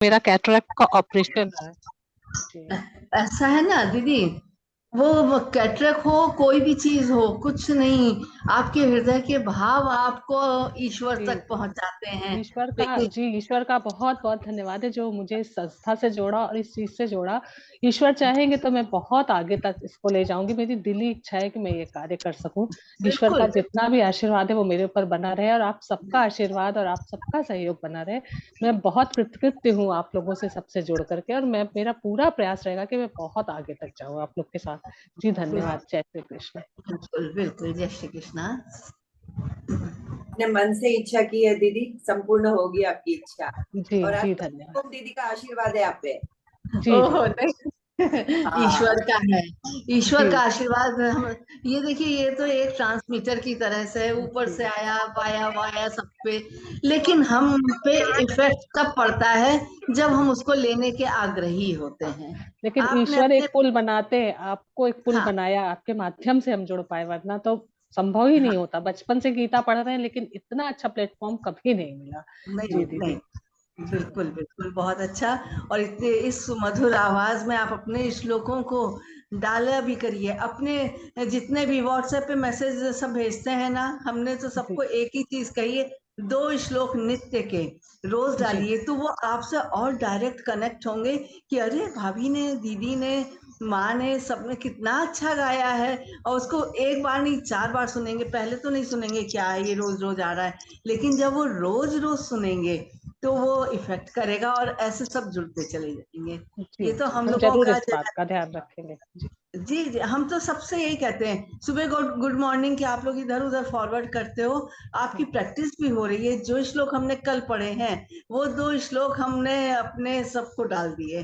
मेरा कैटरेक्ट का ऑपरेशन है जी। ऐसा है ना दीदी, वो कैटरेक हो कोई भी चीज हो, कुछ नहीं, आपके हृदय के भाव आपको ईश्वर जी तक पहुंचाते हैं। ईश्वर का देखिए, जी ईश्वर का बहुत बहुत धन्यवाद है जो मुझे इस संस्था से जोड़ा और इस चीज से जोड़ा। ईश्वर चाहेंगे तो मैं बहुत आगे तक इसको ले जाऊंगी। मेरी दिली इच्छा है कि मैं ये कार्य कर सकूं। ईश्वर बिल्कुल का बिल्कुल। जितना भी आशीर्वाद है वो मेरे ऊपर बना रहे और आप सबका आशीर्वाद और आप सबका सहयोग बना रहे। मैं बहुत कृतकृत्य हूँ आप लोगों से सबसे जुड़ करके और मैं मेरा पूरा प्रयास रहेगा कि मैं बहुत आगे तक जाऊँ आप लोग के साथ। जी धन्यवाद। जय श्री कृष्ण। बिल्कुल बिल्कुल, जय श्री कृष्णा। अपने मन से इच्छा की है दीदी, संपूर्ण होगी आपकी इच्छा। जी और आज जी धन्यवाद। तो दीदी का आशीर्वाद है आप पे। जी जी ओहो नहीं, ईश्वर हाँ का है, ईश्वर का जी आशीर्वाद हम। ये देखिए, ये तो एक ट्रांसमीटर की तरह से ऊपर जी से आया, वाया वाया सब पे, लेकिन हम पे इफेक्ट तब पड़ता है जब हम उसको लेने के आग्रही होते हैं। लेकिन आपने ईश्वर अपने, एक पुल बनाते हैं। आपको एक पुल हाँ बनाया आपके माध्यम से हम जुड़ पाए वरना तो संभव ही हाँ, नहीं होता। बचपन से गीता पढ़ रहे हैं लेकिन इतना अच्छा प्लेटफॉर्म कभी नहीं मिला। नहीं जी नहीं, दीदी। बिल्कुल बिल्कुल, बहुत अच्छा। और इतने इस मधुर आवाज में आप अपने श्लोकों को डाला भी करिए। अपने जितने भी व्हाट्सएप पे मैसेज सब भेजते हैं ना, हमने तो जी सबको एक ही चीज कही है, 2 श्लोक नित्य के रोज जी डालिए, तो वो आपसे और डायरेक्ट कनेक्ट होंगे कि अरे भाभी ने, दीदी ने, माँ ने, सबने कितना अच्छा गाया है। और उसको एक बार नहीं 4 बार सुनेंगे। पहले तो नहीं सुनेंगे क्या है ये रोज रोज आ रहा है, लेकिन जब वो रोज रोज सुनेंगे तो वो इफेक्ट करेगा और ऐसे सब जुड़ते चले जाएंगे। जी ये तो जी हम हम लोगों जरूर का इस बात का ध्यान रखेंगे जी। जी जी, हम तो सबसे यही कहते हैं, सुबह गुड गुड मॉर्निंग, कि आप लोग इधर उधर फॉरवर्ड करते हो, आपकी हाँ प्रैक्टिस भी हो रही है। जो श्लोक हमने कल पढ़े हैं, वो 2 श्लोक हमने अपने सबको डाल दिए।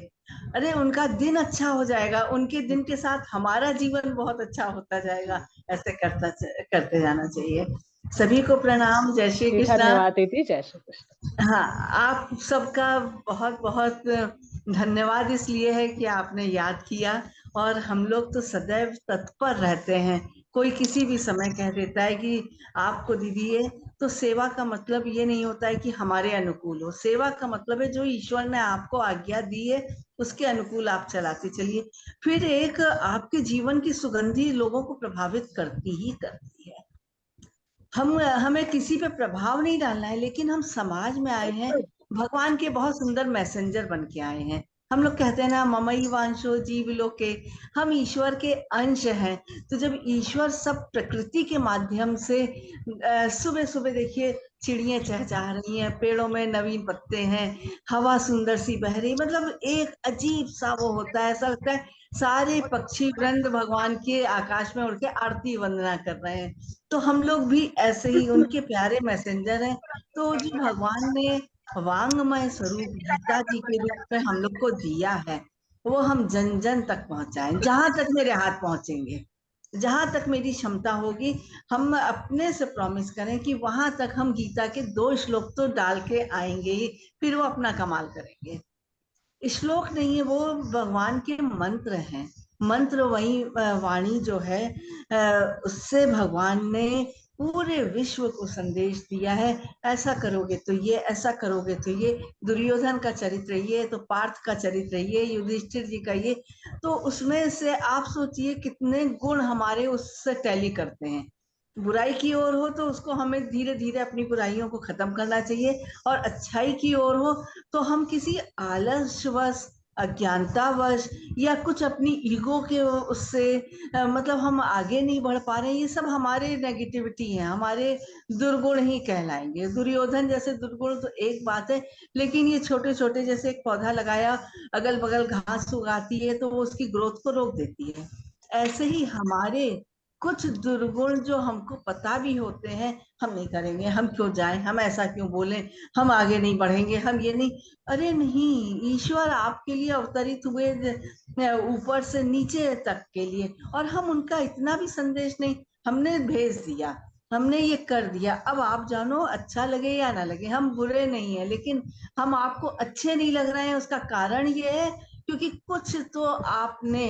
अरे उनका दिन अच्छा हो जाएगा, उनके दिन के साथ हमारा जीवन बहुत अच्छा होता जाएगा। ऐसे करते जाना चाहिए। सभी को प्रणाम, जय श्री जी कृष्णा। धन्यवाद दीदी। जय श्री कृष्ण। हाँ, आप सबका बहुत बहुत धन्यवाद इसलिए है कि आपने याद किया। और हम लोग तो सदैव तत्पर रहते हैं। कोई किसी भी समय कह देता है कि आपको दीदी ये, तो सेवा का मतलब ये नहीं होता है कि हमारे अनुकूल हो। सेवा का मतलब है जो ईश्वर ने आपको आज्ञा दी है उसके अनुकूल आप चलाते चलिए। फिर एक आपके जीवन की सुगंधी लोगों को प्रभावित करती ही करती है। हमें किसी पे प्रभाव नहीं डालना है, लेकिन हम समाज में आए हैं, भगवान के बहुत सुंदर मैसेंजर बन के आए हैं। हम लोग कहते हैं ना, ममई वांशो जीव लोके, हम ईश्वर के अंश हैं। तो जब ईश्वर सब प्रकृति के माध्यम से, सुबह सुबह देखिए चिड़ियां चहचहा रही हैं, पेड़ों में नवीन पत्ते हैं, हवा सुंदर सी बह रही, मतलब एक अजीब सा वो होता है, ऐसा लगता है सारे पक्षी वृंद भगवान के आकाश में उड़ के आरती वंदना कर रहे हैं। तो हम लोग भी ऐसे ही उनके प्यारे मैसेंजर हैं। तो जो भगवान ने वांगमय स्वरूप गीता जी के रूप में हम लोग को दिया है, वो हम जन जन तक पहुंचाएं। जहां तक मेरे हाथ पहुंचेंगे, जहां तक मेरी क्षमता होगी, हम अपने से प्रॉमिस करें कि वहां तक हम गीता के 2 श्लोक तो डाल के आएंगे ही। फिर वो अपना कमाल करेंगे। श्लोक नहीं है, वो भगवान के मंत्र हैं। मंत्र वही वाणी जो है, उससे भगवान ने पूरे विश्व को संदेश दिया है। ऐसा करोगे तो ये, ऐसा करोगे तो ये, दुर्योधन का चरित्र ये, तो पार्थ का चरित्र ये, युधिष्ठिर जी का ये। तो उसमें से आप सोचिए कितने गुण हमारे उससे टैली करते हैं। बुराई की ओर हो तो उसको हमें धीरे धीरे अपनी बुराइयों को खत्म करना चाहिए, और अच्छाई की ओर हो तो हम किसी आलसवश, अज्ञानतावश, या कुछ अपनी ईगो के उससे, मतलब हम आगे नहीं बढ़ पा रहे हैं, ये सब हमारे नेगेटिविटी है, हमारे दुर्गुण ही कहलाएंगे। दुर्योधन जैसे दुर्गुण तो एक बात है, लेकिन ये छोटे छोटे, जैसे एक पौधा लगाया, अगल बगल घास उगाती है तो वो उसकी ग्रोथ को रोक देती है। ऐसे ही हमारे कुछ दुर्गुण जो हमको पता भी होते हैं, हम नहीं करेंगे, हम क्यों जाएं, हम ऐसा क्यों बोलें, हम आगे नहीं बढ़ेंगे, हम ये नहीं। अरे नहीं, ईश्वर आपके लिए अवतरित हुए ऊपर से नीचे तक के लिए, और हम उनका इतना भी संदेश नहीं, हमने भेज दिया, हमने ये कर दिया, अब आप जानो, अच्छा लगे या ना लगे, हम बुरे नहीं है, लेकिन हम आपको अच्छे नहीं लग रहे हैं। उसका कारण ये है क्योंकि कुछ तो आपने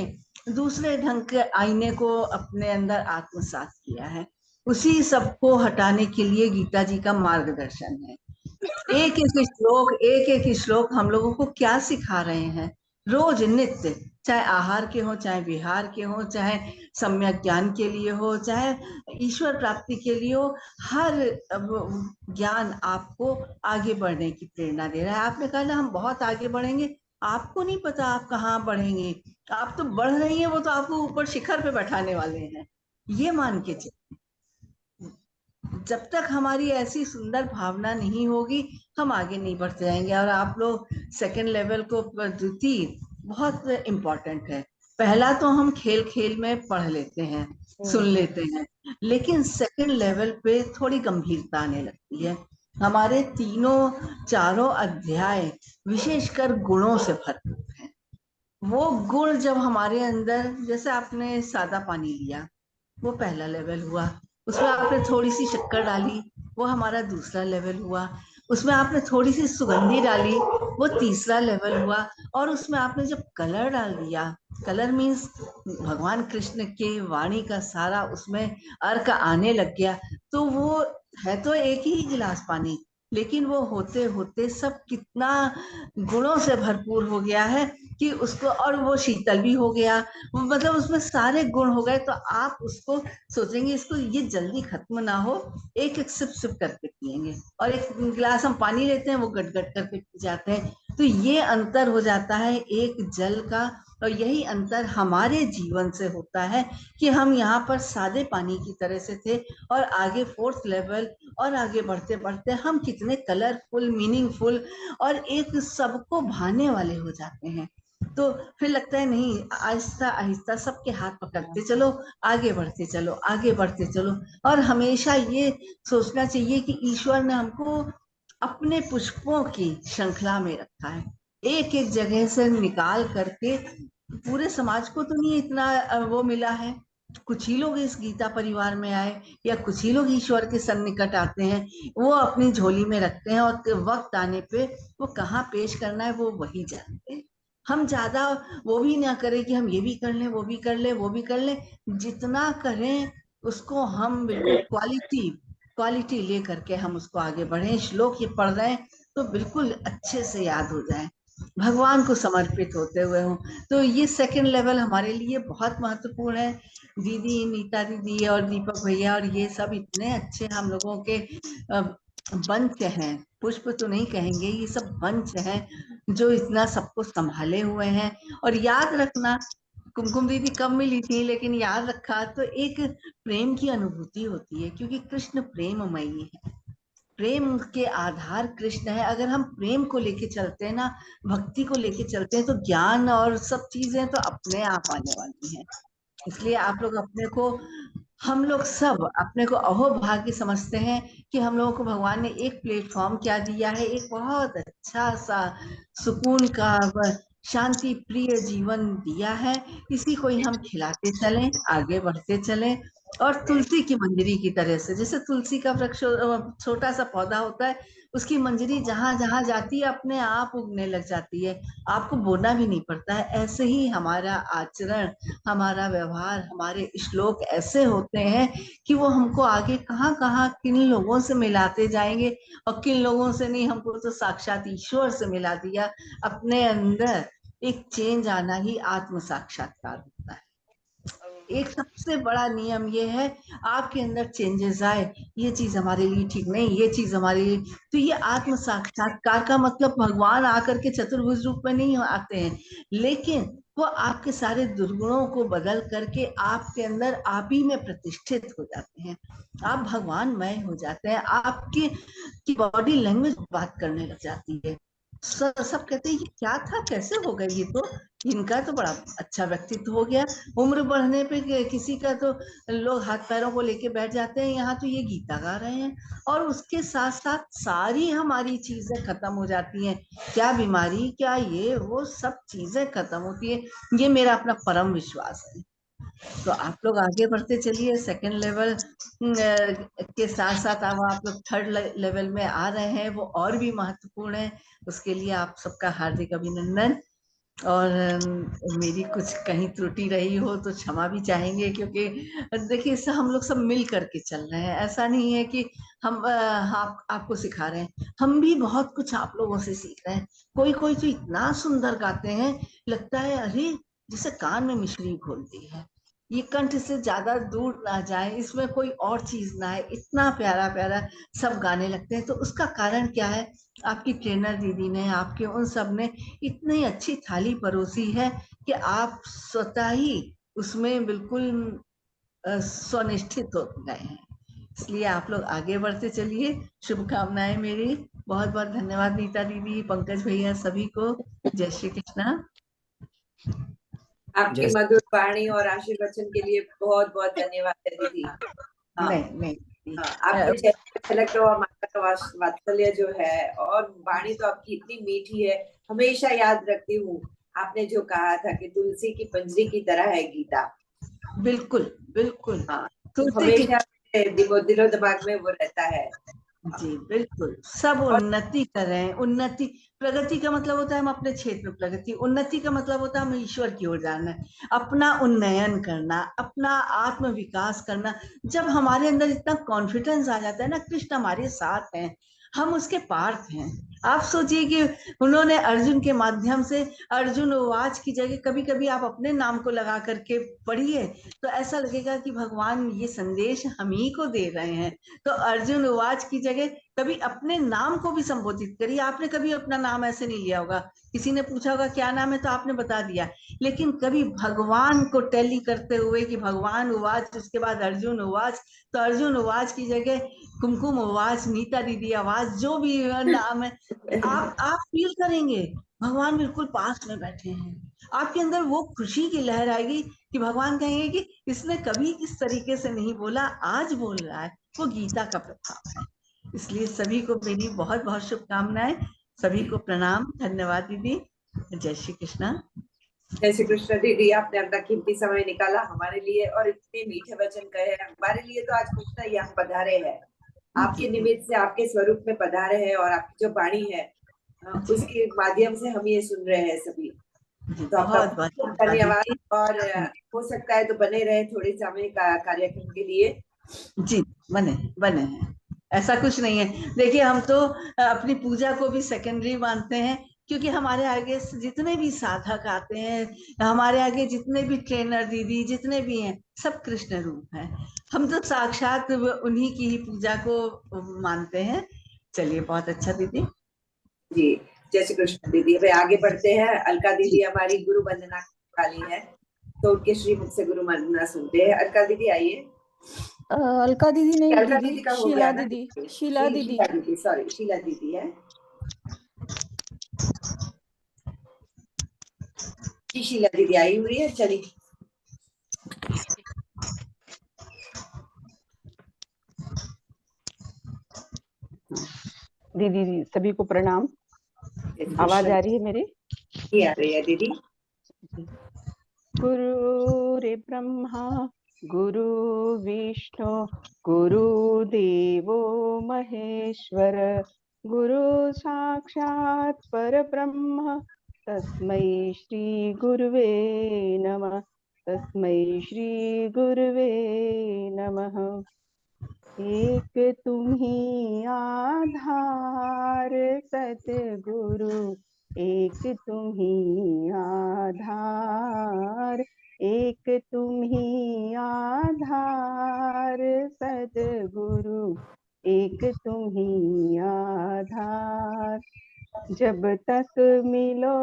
दूसरे ढंग के आईने को अपने अंदर आत्मसात किया है। उसी सबको हटाने के लिए गीता जी का मार्गदर्शन है। एक एक श्लोक हम लोगों को क्या सिखा रहे हैं रोज नित्य, चाहे आहार के हो, चाहे विहार के हो, चाहे सम्यक ज्ञान के लिए हो, चाहे ईश्वर प्राप्ति के लिए हो। हर ज्ञान आपको आगे बढ़ने की प्रेरणा दे रहा है। आपने कहा ना हम बहुत आगे बढ़ेंगे, आपको नहीं पता आप कहाँ बढ़ेंगे। आप तो बढ़ रही हैं, वो तो आपको ऊपर शिखर पे बैठाने वाले हैं, ये मान के चलिए। जब तक हमारी ऐसी सुंदर भावना नहीं होगी हम आगे नहीं बढ़ते जाएंगे। और आप लोग सेकंड लेवल को, द्वितीय बहुत इम्पोर्टेंट है। पहला तो हम खेल खेल में पढ़ लेते हैं, सुन लेते हैं, लेकिन सेकंड लेवल पे थोड़ी गंभीरता आने लगती है। हमारे चारों अध्याय विशेषकर गुणों से भरपूर हैं। वो गुण जब हमारे अंदर, जैसे आपने सादा पानी लिया, वो पहला लेवल हुआ। उसमें आपने थोड़ी सी शक्कर डाली, वो हमारा दूसरा लेवल हुआ। उसमें आपने थोड़ी सी सुगंधी डाली, वो तीसरा लेवल हुआ। और उसमें आपने जब कलर डाल दिया, कलर मीन्स भगवान कृष्ण के वाणी का सारा उसमें अर्क आने लग गया, तो वो है तो एक ही गिलास पानी, लेकिन वो होते होते सब कितना गुणों से भरपूर हो गया है कि उसको, और वो शीतल भी हो गया, मतलब उसमें सारे गुण हो गए। तो आप उसको सोचेंगे इसको ये जल्दी खत्म ना हो, एक एक सिप सिप करके पिएंगे। और एक गिलास हम पानी लेते हैं, वो गट गट करके पी जाते हैं। तो ये अंतर हो जाता है एक जल का। और यही अंतर हमारे जीवन से होता है कि हम यहाँ पर सादे पानी की तरह से थे, और आगे फोर्थ लेवल और आगे बढ़ते बढ़ते हम कितने कलरफुल, मीनिंगफुल और एक सबको भाने वाले हो जाते हैं। तो फिर लगता है नहीं, आहिस्ता आहिस्ता सबके हाथ पकड़ते चलो, आगे बढ़ते चलो, आगे बढ़ते चलो। और हमेशा ये सोचना चाहिए कि ईश्वर ने हमको अपने पुष्पों की श्रृंखला में रखा है, एक एक जगह से निकाल करके। पूरे समाज को तो नहीं इतना वो मिला है। कुछ ही लोग इस गीता परिवार में आए, या कुछ ही लोग ईश्वर के सन्निकट आते हैं, वो अपनी झोली में रखते हैं, और वक्त आने पे वो कहाँ पेश करना है वो वही जानते हैं। हम ज्यादा वो भी ना करें कि हम ये भी कर लें, वो भी कर लें, वो भी कर लें। जितना करें उसको हम बिल्कुल क्वालिटी क्वालिटी ले करके हम उसको आगे बढ़े। श्लोक ये पढ़ रहे हैं तो बिल्कुल अच्छे से याद हो जाए, भगवान को समर्पित होते हुए हूँ। तो ये सेकंड लेवल हमारे लिए बहुत महत्वपूर्ण है। दीदी, नीता दीदी और दीपक भैया और ये सब इतने अच्छे हम लोगों के बंच हैं, पुष्प तो नहीं कहेंगे, ये सब बंच हैं जो इतना सबको संभाले हुए हैं। और याद रखना, कुमकुम दीदी कम मिली थी लेकिन याद रखा तो एक प्रेम की अनुभूति होती है, क्योंकि कृष्ण प्रेममयी है, प्रेम के आधार कृष्ण है। अगर हम प्रेम को लेके चलते हैं ना, भक्ति को लेके चलते हैं, तो ज्ञान और सब चीजें तो अपने आप आने वाली हैं। इसलिए आप लोग अपने को, हम लोग सब अपने को अहोभाग्य समझते हैं कि हम लोगों को भगवान ने एक प्लेटफॉर्म क्या दिया है, एक बहुत अच्छा सा सुकून का, शांति प्रिय जीवन दिया है। इसी को ही हम खिलाते चलें, आगे बढ़ते चलें। और तुलसी की मंजरी की तरह से, जैसे तुलसी का वृक्ष छोटा सा पौधा होता है, उसकी मंजरी जहां जहां जाती है अपने आप उगने लग जाती है, आपको बोना भी नहीं पड़ता है। ऐसे ही हमारा आचरण, हमारा व्यवहार, हमारे श्लोक ऐसे होते हैं कि वो हमको आगे कहाँ कहाँ किन लोगों से मिलाते जाएंगे। और किन लोगों से नहीं, हमको तो साक्षात ईश्वर से मिला दिया। अपने अंदर एक चेंज आना ही आत्म साक्षात्कार होता है। एक सबसे बड़ा नियम ये है, आपके अंदर चेंजेस आए, ये चीज हमारे लिए ठीक नहीं, ये चीज हमारे लिए, तो ये आत्म साक्षात्कार का मतलब भगवान आकर के चतुर्भुज रूप में नहीं आते हैं, लेकिन वो आपके सारे दुर्गुणों को बदल करके आपके अंदर आप ही में प्रतिष्ठित हो जाते हैं। आप भगवानमय हो जाते हैं, आपकी बॉडी लैंग्वेज बात करने लग जाती है। सब कहते हैं ये क्या था, कैसे हो गए, ये तो इनका तो बड़ा अच्छा व्यक्तित्व हो गया। उम्र बढ़ने पे किसी का तो लोग हाथ पैरों को लेके बैठ जाते हैं, यहाँ तो ये गीता गा रहे हैं। और उसके साथ साथ सारी हमारी चीजें खत्म हो जाती हैं, क्या बीमारी, क्या ये वो, सब चीजें खत्म होती है। ये मेरा अपना परम विश्वास है। तो आप लोग आगे बढ़ते चलिए, सेकंड लेवल के साथ साथ अब आप लोग थर्ड लेवल में आ रहे हैं, वो और भी महत्वपूर्ण है। उसके लिए आप सबका हार्दिक अभिनंदन। और मेरी कुछ कहीं त्रुटि रही हो तो क्षमा भी चाहेंगे, क्योंकि देखिए इससे हम लोग सब मिल करके चल रहे हैं। ऐसा नहीं है कि हम आपको सिखा रहे हैं, हम भी बहुत कुछ आप लोगों से सीख रहे हैं। कोई कोई तो इतना सुंदर गाते हैं, लगता है अरे जैसे कान में मिश्री घोल दी है। ये कंठ से ज्यादा दूर ना जाए, इसमें कोई और चीज ना है, इतना प्यारा प्यारा सब गाने लगते हैं। तो उसका कारण क्या है? आपकी ट्रेनर दीदी ने, आपके उन सब ने इतनी अच्छी थाली परोसी है कि आप स्वतः ही उसमें बिल्कुल स्वनिष्ठित हो गए हैं। इसलिए आप लोग आगे बढ़ते चलिए, शुभकामनाएं मेरी। बहुत बहुत धन्यवाद नीता दीदी, पंकज भैया, सभी को। जय श्री कृष्णा। आपकी मधुर वाणी और आशीर्वचन के लिए बहुत बहुत धन्यवाद है दीदी। हाँ, नहीं नहीं, आपके चेहरे पे झलक रहा माता का वात्सल्य जो है, और वाणी तो आपकी इतनी मीठी है। हमेशा याद रखती हूँ आपने जो कहा था कि तुलसी की पंजरी की तरह है गीता। बिल्कुल बिल्कुल। हाँ, तो तुलसी की, हमेशा दिलो दिमाग में वो रहता है। जी बिल्कुल। सब और उन्नति कर रहे हैं। उन्नति, प्रगति का मतलब होता है हम अपने क्षेत्र में प्रगति, उन्नति का मतलब होता है हम ईश्वर की ओर जाना है, अपना उन्नयन करना, अपना आत्म विकास करना। जब हमारे अंदर इतना कॉन्फिडेंस आ जाता है ना, कृष्ण हमारे साथ हैं, हम उसके पार्थ हैं। आप सोचिए कि उन्होंने अर्जुन के माध्यम से, अर्जुन उवाच की जगह कभी कभी आप अपने नाम को लगा करके पढ़िए तो ऐसा लगेगा कि भगवान ये संदेश हम ही को दे रहे हैं। तो अर्जुन उवाच की जगह कभी अपने नाम को भी संबोधित करिए। आपने कभी अपना नाम ऐसे नहीं लिया होगा, किसी ने पूछा होगा क्या नाम है तो आपने बता दिया, लेकिन कभी भगवान को टैली करते हुए कि भगवान उवाच, उसके बाद अर्जुन उवाच, तो अर्जुन उवाच की जगह कुमकुम उवाच, नीता दीदी आवाज, जो भी नाम है, आप फील करेंगे भगवान बिल्कुल पास में बैठे हैं। आपके अंदर वो खुशी की लहर आएगी कि भगवान कहेंगे कि इसने कभी इस तरीके से नहीं बोला, आज बोल रहा है। वो गीता का प्रभाव है। इसलिए सभी को मेरी बहुत बहुत शुभकामनाएं, सभी को प्रणाम, धन्यवाद दीदी। जय श्री कृष्णा। जय श्री कृष्ण दीदी, आपने अपना कीमती समय निकाला हमारे लिए और इतने मीठे वचन कहे हमारे लिए। तो आज कृष्ण यहाँ पधारे हैं, आपके निमित्त से, आपके स्वरूप में पधारे हैं, और आपकी जो वाणी है उसके माध्यम से हम ये सुन रहे हैं सभी। तो आपका बहुत बहुत बहुत बहुत धन्यवाद। और हो सकता है तो बने रहे थोड़े समय का कार्यक्रम के लिए। जी, बने बने हैं, ऐसा कुछ नहीं है। देखिए हम तो अपनी पूजा को भी सेकेंडरी मानते हैं, क्योंकि हमारे आगे जितने भी साधक आते हैं, हमारे आगे जितने भी ट्रेनर दीदी जितने भी हैं, सब कृष्ण रूप हैं। हम तो साक्षात उन्हीं की ही पूजा को मानते हैं। चलिए, बहुत अच्छा दीदी। जी, जय श्री कृष्ण दीदी। अब आगे बढ़ते हैं। अलका जी दीदी हमारी गुरु वंदना वाली है, तो उनके श्रीमुख से गुरु वंदना सुनते हैं। अलका दीदी आइए। अलका दीदी नहीं, अलका दीदी दीदी का हो गया शीला ना? दीदी, शीला दीदी। शीला दीदी, सॉरी, शीला दीदी है जी। शीला दीदी आई हुई है, चलिए। दीदी सभी को प्रणाम। आवाज आ रही है मेरी? ये आ रही है दीदी। गुरु रे ब्रह्मा गुरु विष्णु गुरु देवो महेश्वर, गुरु साक्षात परब्रह्म तस्मै श्री गुरुवे नमः, तस्मै श्री गुरुवे नमः। एक तुम्ही आधार सतगुरु, एक तुम्ही आधार, एक तुम्ही आधार सतगुरु, एक तुम्ही आधार। जब तक मिलो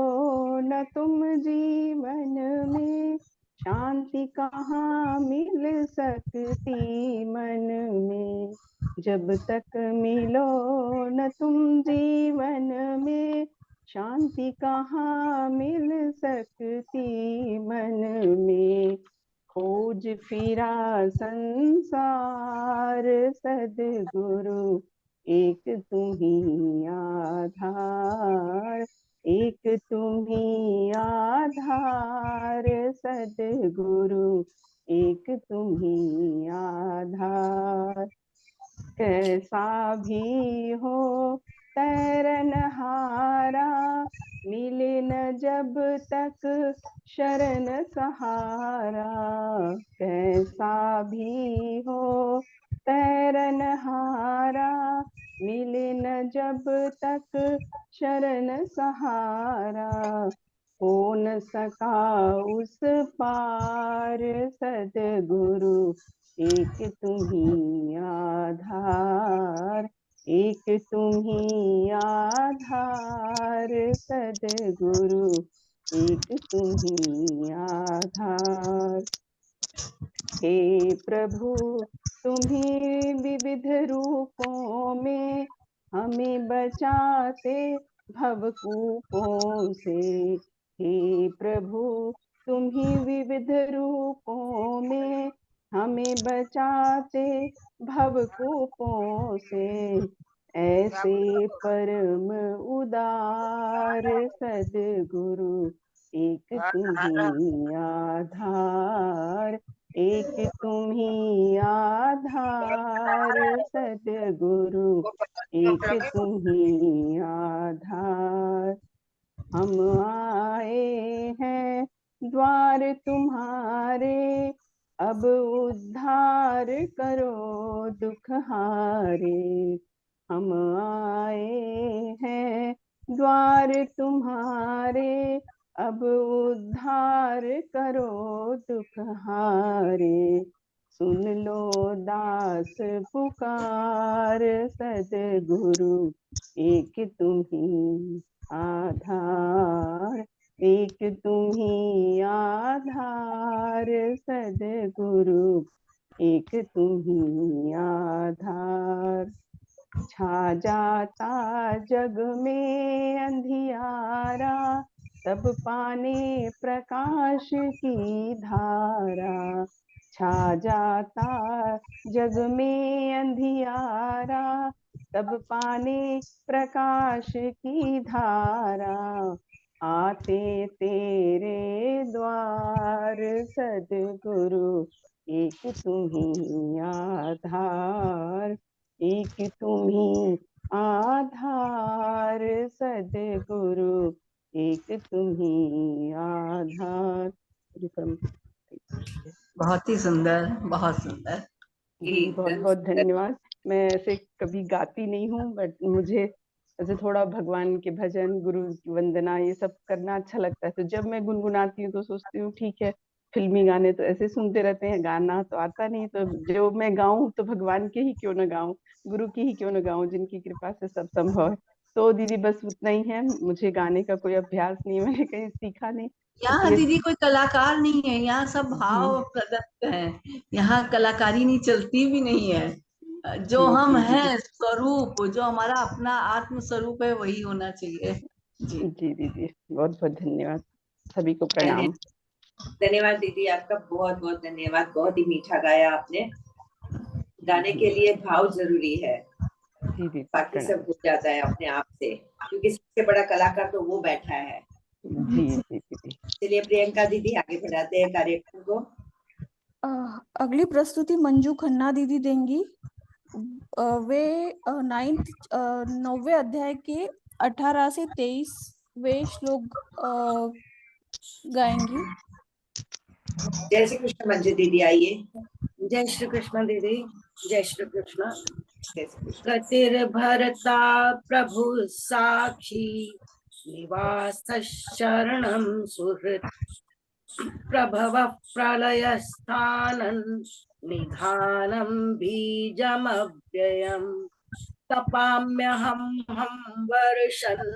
न तुम जीवन में, शांति कहाँ मिल सकती मन में। जब तक मिलो न तुम जीवन में, शांति कहाँ मिल सकती मन में। खोज फिरा संसार सद्गुरु, एक तुम्ही आधार, एक तुम्ही आधार सद्गुरु, एक तुम्ही आधार। कैसा भी हो तैरनहारा, मिले न जब तक शरण सहारा, कैसा भी हो तैरनहारा। मिले न जब तक शरण सहारा, हो न सका उस पार सद्गुरु, एक तुम्ही आधार, एक तुम्ही आधार सद्गुरु, एक तुम्ही आधार। हे प्रभु तुम्ही विविध रूपों में हमें बचाते भवकूपों से। हे प्रभु तुम्ही विविध रूपों में हमें बचाते भवकूपों से। ऐसे परम उदार सद्गुरु, एक तुम्ही आधार, एक तुम्ही आधार सद्गुरु, एक तुम्ही आधार। हम आए हैं द्वार तुम्हारे, अब उद्धार करो दुख हारे। हम आए हैं द्वार तुम्हारे, अब उद्धार करो दुख हारे। सुन लो दास पुकार सद्गुरु, एक तुम्ही आधार, एक तुम्ही आधार सद्गुरु, एक तुम्ही आधार। छा जाता जग में अंधियारा, तब पाने प्रकाश की धारा। छा जाता जग में अंधियारा, तब पाने प्रकाश की धारा। आते तेरे द्वार सद्गुरु, एक तुम्ही आधार, एक तुम्ही आधार सद्गुरु, एक तुम्ही आधार। बहुत ही सुंदर, बहुत सुंदर। बहुत बहुत धन्यवाद। मैं ऐसे कभी गाती नहीं हूँ, बट मुझे ऐसे थोड़ा भगवान के भजन, गुरु की वंदना, ये सब करना अच्छा लगता है। तो जब मैं गुनगुनाती हूँ तो सोचती हूँ ठीक है, फिल्मी गाने तो ऐसे सुनते रहते हैं, गाना तो आता नहीं, तो जो मैं गाऊं तो भगवान के ही क्यों न गाऊं, गुरु की ही क्यों न गाऊं, जिनकी कृपा से सब संभव है। तो दीदी बस उतना ही है, मुझे गाने का कोई अभ्यास नहीं, मैंने कहीं सीखा नहीं। यहाँ दीदी कोई कलाकार नहीं है, यहाँ सब भाव प्रदत्त है, यहाँ कलाकारी नहीं चलती भी नहीं है। जो जी हम जी हैं दीदी, स्वरूप, जो हमारा अपना आत्म स्वरूप है, वही होना चाहिए। जी जी दीदी, बहुत बहुत धन्यवाद, सभी को प्रणाम। धन्यवाद दीदी, आपका बहुत बहुत धन्यवाद। बहुत ही मीठा गाया आपने। गाने के लिए भाव जरूरी है, जी दीदी बाकी प्रणाम। सब हो जाता है अपने आप से, क्योंकि सबसे बड़ा कलाकार तो वो बैठा है। जी जी दीदी। चलिए प्रियंका दीदी, आगे बढ़ाते हैं कार्यक्रम को। अगली प्रस्तुति मंजू खन्ना दीदी देंगी। वे 9वें अध्याय के 18 से 23वें श्लोक गाएंगी। जय श्री कृष्ण मंजू दीदी, आइए। जय श्री कृष्ण दीदी, जय श्री कृष्ण। गतिर भरता प्रभु साक्षी, निवास शरणं सुहृत्, प्रभव प्रलय स्थानं, निधानं बीजमव्ययम्। तपाम्यहं हम वर्षन्,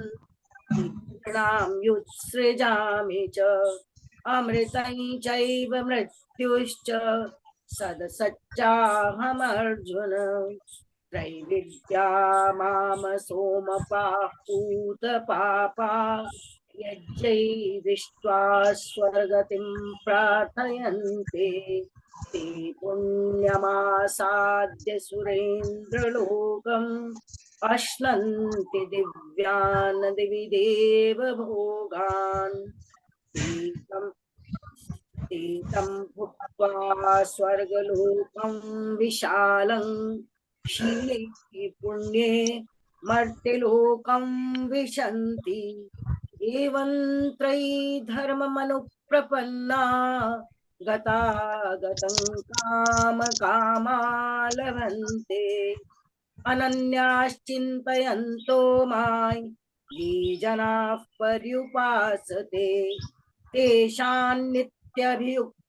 युत्सृजामि च, अमृतं चैव मृत्युश्च, सदसच्चाहमर्जुन। त्रैविद्या माम सोमपापूत पापा, यज्ञैर्दृष्ट्वा स्वर्गतिं प्रार्थयन्ते, ते पुण्यमासाद्य सुरेन्द्रलोकम्, अश्नन्ति दिव्यान् दिवि देव भोगान्। तीतं भुक्त्वा स्वर्गलोकं विशालं, शीले पुण्ये मर्त्यलोकं विशन्ति। एवं त्रयी धर्ममनुप्रपन्ना गतागतं काम कामा लभन्ते अनन्याश्चिन्तयन्तो मां ये जनाः पर्युपासते तेषां नित्यभियुक्तानां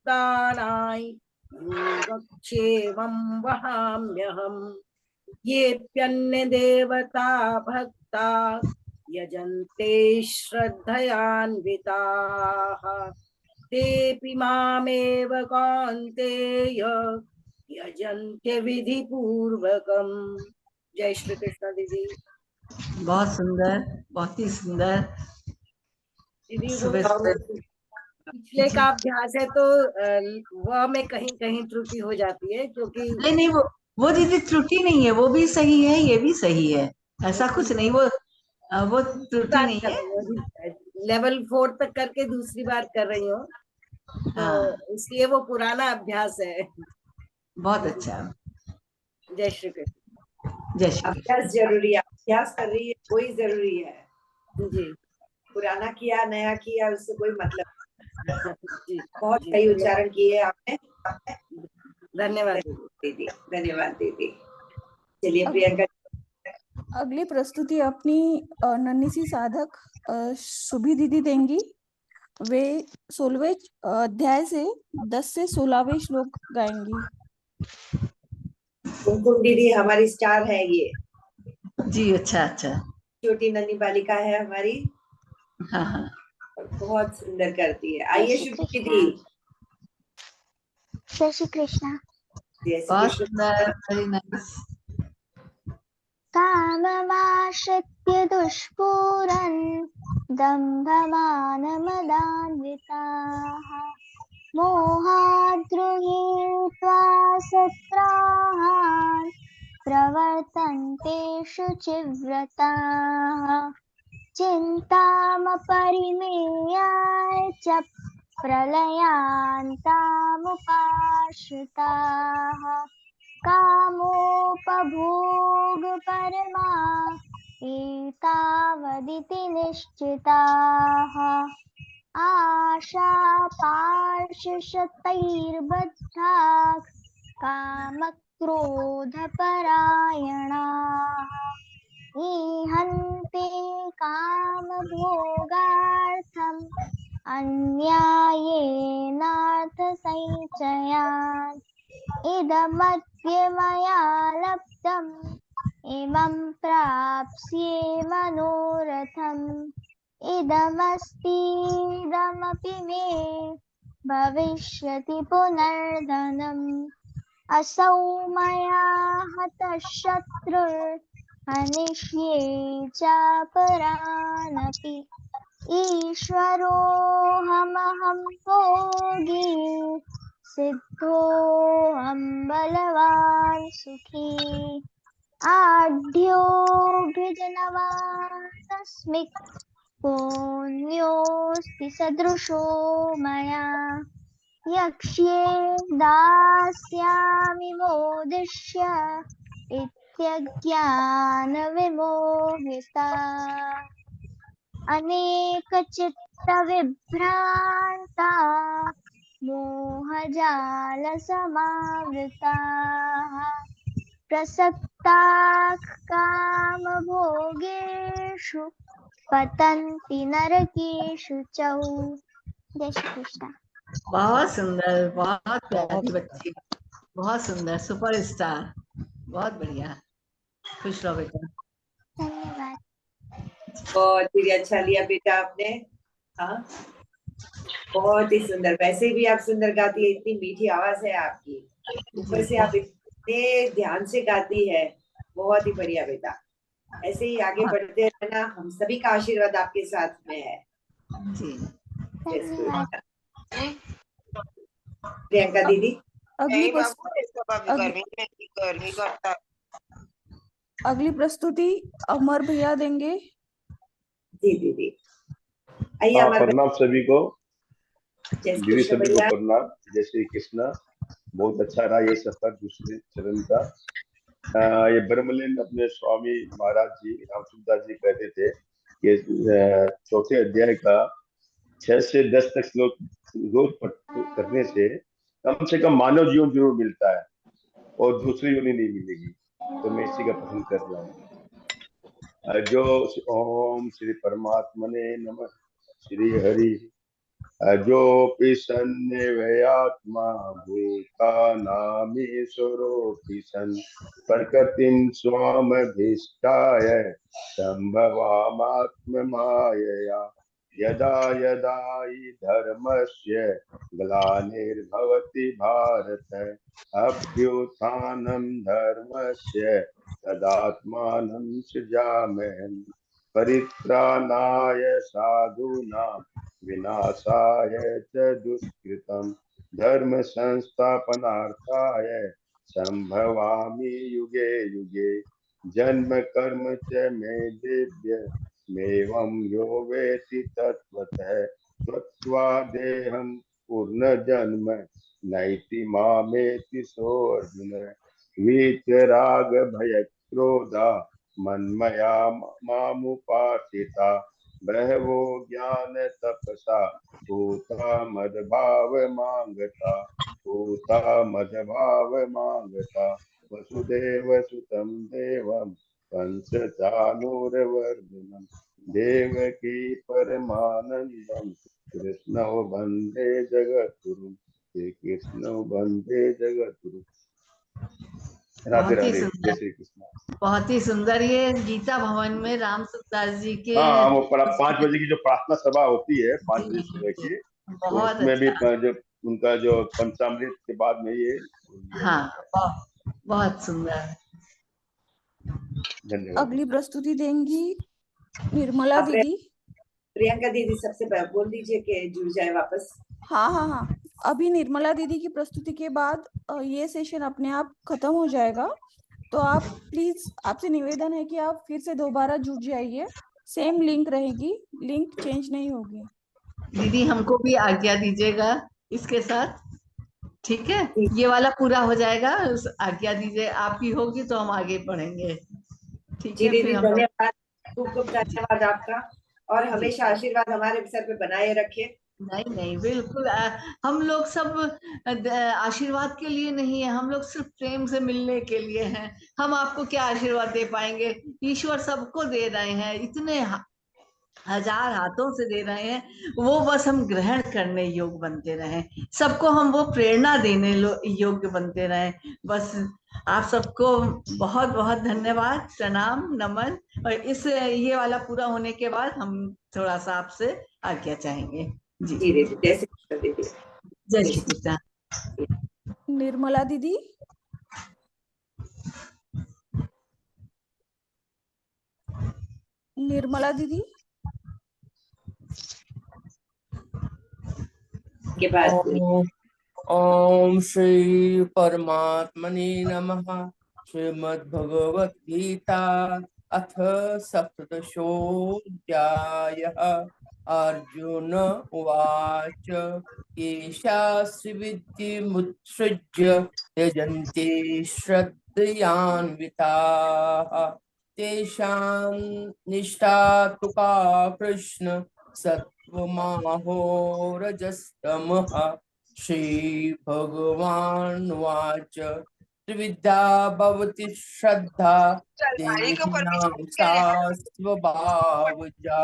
योगक्षेमं वहाम्यहम्। येऽप्यन्य देवता भक्ता यजन्ते श्रद्धयान्विताः तेऽपि मामेव कौन्तेय यजन्ते विधिपूर्वकम्। जय श्री कृष्ण दीदी। बहुत सुंदर, बहुत ही सुंदर। दीदी वो सुबह सुबह पिछले का अभ्यास है तो वह में कहीं कहीं त्रुटि हो जाती है क्योंकि नहीं, वो दीदी त्रुटि नहीं है, वो भी सही है, ये भी सही है, ऐसा कुछ नहीं, वो त्रुटि नहीं है। लेवल 4 तक करके दूसरी बार कर रही हूँ तो इसलिए वो पुराना अभ्यास है। बहुत अच्छा। जय श्री कृष्ण। जय श्री कृष्ण। अभ्यास जरूरी है, अभ्यास कर रही है वही जरूरी है जी। पुराना किया नया किया उससे कोई मतलब जी। बहुत सही उच्चारण किए आपने, धन्यवाद दीदी, धन्यवाद दीदी। चलिए प्रियंका। अगली प्रस्तुति अपनी नन्ही सी साधक सुभी दीदी देंगी। वे 16वें अध्याय से 10 से 16वें श्लोक गाएंगी। कुमकुम दीदी हमारी स्टार है ये जी। अच्छा, छोटी नन्ही बालिका है हमारी। हाँ। बहुत सुंदर करती है। आइए शुभ दीदी। जय श्री कृष्ण। बहुत सुंदर, वेरी नाइस। काममाश्रित्य दुष्पूरन् दम्भमानमदान्विताः मोहाद् गृहीत्वा सत्राहान् प्रवर्तन्ते शुचिव्रताः चिन्तामपरिमेयाय च प्रलयान्तामुपाश्रिताः कामोपभोगपरमा एतावदिति निश्चिताः आशापाशशतैर्बद्धाः कामक्रोधपरायणाः ईहन्ते कामभोगार्थम् अन्यायेनार्थसञ्चयान् इदमद्य मया लब्धम् इमं प्राप्स्ये मनोरथम् इदमस्तीदमपि मे भविष्यति पुनर्धनम् असौ मया हतः शत्रुर्हनिष्ये चापरानपि ईश्वरोऽहमहं भोगी सिद्धोऽहं बलवान् सुखी आढ्योऽभिजनवानस्मि कोऽन्योऽस्ति सदृशो मया यक्ष्ये दास्यामि मोदिष्य इत्यज्ञानविमोहिता अनेकचित्तविभ्रान्ता मोहजालसमावृताः प्रसक्ताः कामभोगेषु पतन्ति नरकेषु च। जय श्री कृष्ण। बहुत सुंदर, बहुत प्यारी बच्ची, बहुत सुंदर, सुपर स्टार, बहुत बढ़िया। खुश रहो बेटा। धन्यवाद। बहुत ही अच्छा लिया बेटा आपने। हाँ बहुत ही सुंदर, वैसे भी आप सुंदर गाती है, इतनी मीठी आवाज है आपकी, ऊपर से आप इतने ध्यान से गाती है। बहुत ही बढ़िया बेटा, ऐसे ही आगे बढ़ते रहना, हम सभी का आशीर्वाद आपके साथ में है जी। धन्यवाद। प्रियंका दीदी। अगली प्रस्तुति अमर भैया देंगे। जी दीदी आइए। प्रणाम सभी को, दीदी सभी को भैया। प्रणाम। जय श्री कृष्ण। बहुत अच्छा रहा ये सफर दूसरे चरण का। ये ब्रह्मलीन अपने स्वामी महाराज जी रामचंद्र जी कहते थे के चौथे अध्याय का 6 से 10 तक श्लोक रोज करने से कम मानव जीवन जरूर मिलता है और दूसरी योनि नहीं मिलेगी। तो मैं इसी का पसंद कर रहा हूँ। जो ओम श्री परमात्मने नमः। श्री हरि अजोपि सन्निवयात्मा भूतानामीश्वरोऽपि सन् प्रकृतिं स्वामधिष्ठाय सम्भवामात्ममायया यदा यदा हि धर्मस्य ग्लानिर्भवति भारत अभ्युत्थानं धर्मस्य तदात्मानं सृजाम्यहम् परित्राणाय साधूनां विनाशाय च दुष्कृतं धर्म संस्थापनार्थाय संभवामि युगे युगे जन्म कर्म च मे दिव्य मेवं यो वेति तत्त्वतः त्वत्वा देहं पूर्णजन्म नैति मामेति सोऽर्जुन वीतराग भयक्रोधा मन्मया मामुपासिता बहवो ज्ञान तपसा भूता मदभाव मांगता वसुदेव सुतं देवं कंसचानूरवर्धनम् देवकी परमानंदम कृष्णो वंदे जगद्गुरुं। श्री कृष्णो वंदे जगद्गुरुं। राधे राधे। जय श्री कृष्ण। बहुत ही सुंदर। ये गीता भवन में राम सुखदास जी के हाँ, वो 5 बजे की जो प्रार्थना सभा होती है 5 बजे सुबह की, तो बहुत उसमें भी अच्छा। जो उनका जो पंचामृत के बाद में ये हाँ, बहुत सुंदर। धन्यवाद। अगली प्रस्तुति देंगी निर्मला दीदी। प्रियंका दीदी सबसे बोल दीजिए कि जुड़ जाए वापस। हाँ, अभी निर्मला दीदी की प्रस्तुति के बाद ये सेशन अपने आप खत्म हो जाएगा, तो आप प्लीज, आपसे निवेदन है कि आप फिर से दोबारा जुड़ जाइए। सेम लिंक रहेगी, लिंक चेंज नहीं होगी। दीदी हमको भी आज्ञा दीजिएगा इसके साथ, ठीक है? ये वाला पूरा हो जाएगा, आज्ञा दीजिए। आपकी होगी तो हम आगे बढ़ेंगे, ठीक है? दीदी धन्यवाद, खूब खूब धन्यवाद आपका, और हमेशा आशीर्वाद हमारे सर पे बनाए रखे। नहीं, बिल्कुल। हम लोग सब आशीर्वाद के लिए नहीं है, हम लोग सिर्फ प्रेम से मिलने के लिए हैं। हम आपको क्या आशीर्वाद दे पाएंगे? ईश्वर सबको दे रहे हैं, इतने हजार हाथों से दे रहे हैं, वो बस हम ग्रहण करने योग्य बनते रहे, सबको हम वो प्रेरणा देने योग्य बनते रहे। बस आप सबको बहुत बहुत धन्यवाद, प्रणाम, नमन। और इस ये वाला पूरा होने के बाद हम थोड़ा सा आपसे आज्ञा चाहेंगे। जी दीदी जय श्री कृष्ण। दीदी जय श्री कृष्ण। निर्मला दीदी। निर्मला दीदी के बाद ओम श्री परमात्मने नमः। श्रीमद्भगवत गीता अथ सप्तदशोऽध्यायः। अर्जुन उवाच ये शास्त्र विद्यमुत्सृज्य यजन्ते श्रद्धयान्विताः तेषां निष्ठा तु का कृष्ण सत्त्वमाहोरजस्तमः। श्री भगवानुवाच त्रिविधा भवति श्रद्धा देहिनां सा स्वभावजा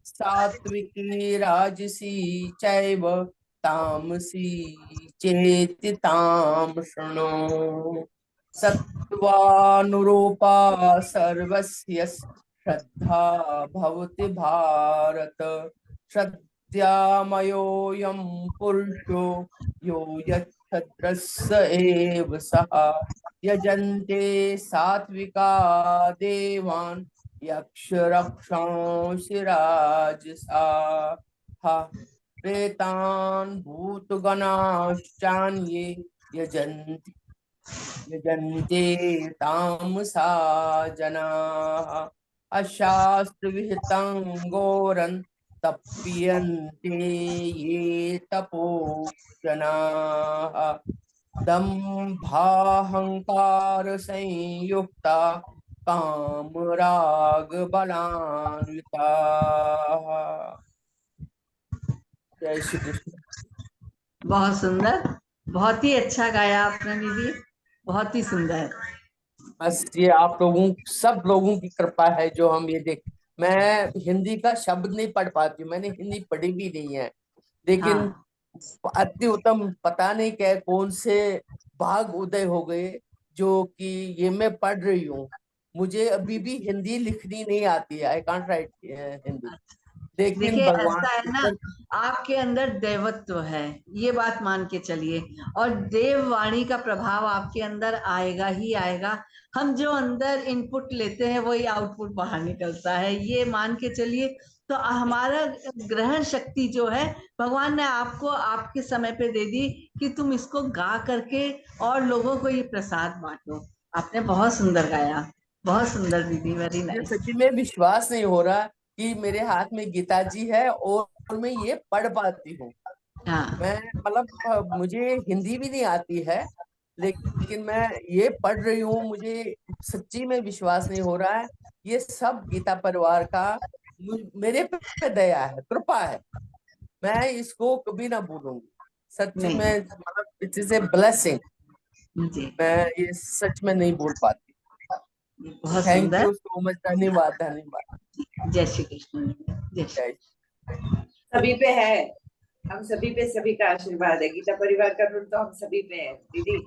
सात्विकी राजसी चैव तामसी चेति तां शृणु। सत्त्वानुरूपा सर्वस्य श्रद्धा भवति भारत। श्रद्धामयोऽयं पुरुषो यो यच्छ्रद्ध एव सः। यजन्ते सात्विका देवान् यक्षरक्षांसि राजसाः। प्रेतान् भूतगणाश्चान्ये यजन्ते तामसा जनाः। अशास्त्रविहितं घोरं तप्यन्ते ये तपो जनाः। दम्भाहंकार संयुक्ता काम राग बलान्विताः। जय श्री कृष्ण। बहुत सुंदर, बहुत ही अच्छा गाया आपने दीदी, बहुत ही सुंदर। बस ये आप लोगों सब लोगों की कृपा है जो हम ये देख। मैं हिंदी का शब्द नहीं पढ़ पाती, मैंने हिंदी पढ़ी भी नहीं है, लेकिन हाँ, अति उत्तम पता नहीं क्या कौन से भाग उदय हो गए जो कि ये मैं पढ़ रही हूँ। मुझे अभी भी हिंदी लिखनी नहीं आती है, आई कांट राइट हिंदी, लेकिन देखिए भगवान ऐसा है ना, आपके अंदर देवत्व है, ये बात मान के चलिए, और देव वाणी का प्रभाव आपके अंदर आएगा ही आएगा। हम जो अंदर इनपुट लेते हैं वही आउटपुट बाहर निकलता है, ये मान के चलिए। तो हमारा ग्रहण शक्ति जो है भगवान ने आपको आपके समय पे दे दी कि तुम इसको गा करके और लोगों को ये प्रसाद बांटो। आपने बहुत सुंदर गाया, बहुत सुंदर दीदी, वेरी मुझे नाइस। सच्ची में विश्वास नहीं हो रहा कि मेरे हाथ में गीता जी है और मैं ये पढ़ पाती हूँ। हाँ, मैं मतलब मुझे हिंदी भी नहीं आती है, लेकिन मैं ये पढ़ रही हूँ। मुझे सच्ची में विश्वास नहीं हो रहा है, ये सब गीता परिवार का मेरे पे दया है, कृपा है। मैं इसको कभी ना भूलूंगी, सच्ची नहीं में, मतलब इट इज ए ब्लेसिंग। जी, मैं ये सच में नहीं भूल पाती। बहुत थैंक सुंदर। यू सो मच, धन्यवाद धन्यवाद। जय श्री कृष्ण। जय श्री। जय। सभी पे है, हम सभी पे सभी का आशीर्वाद है। गीता परिवार का ऋण तो हम सभी पे है दीदी।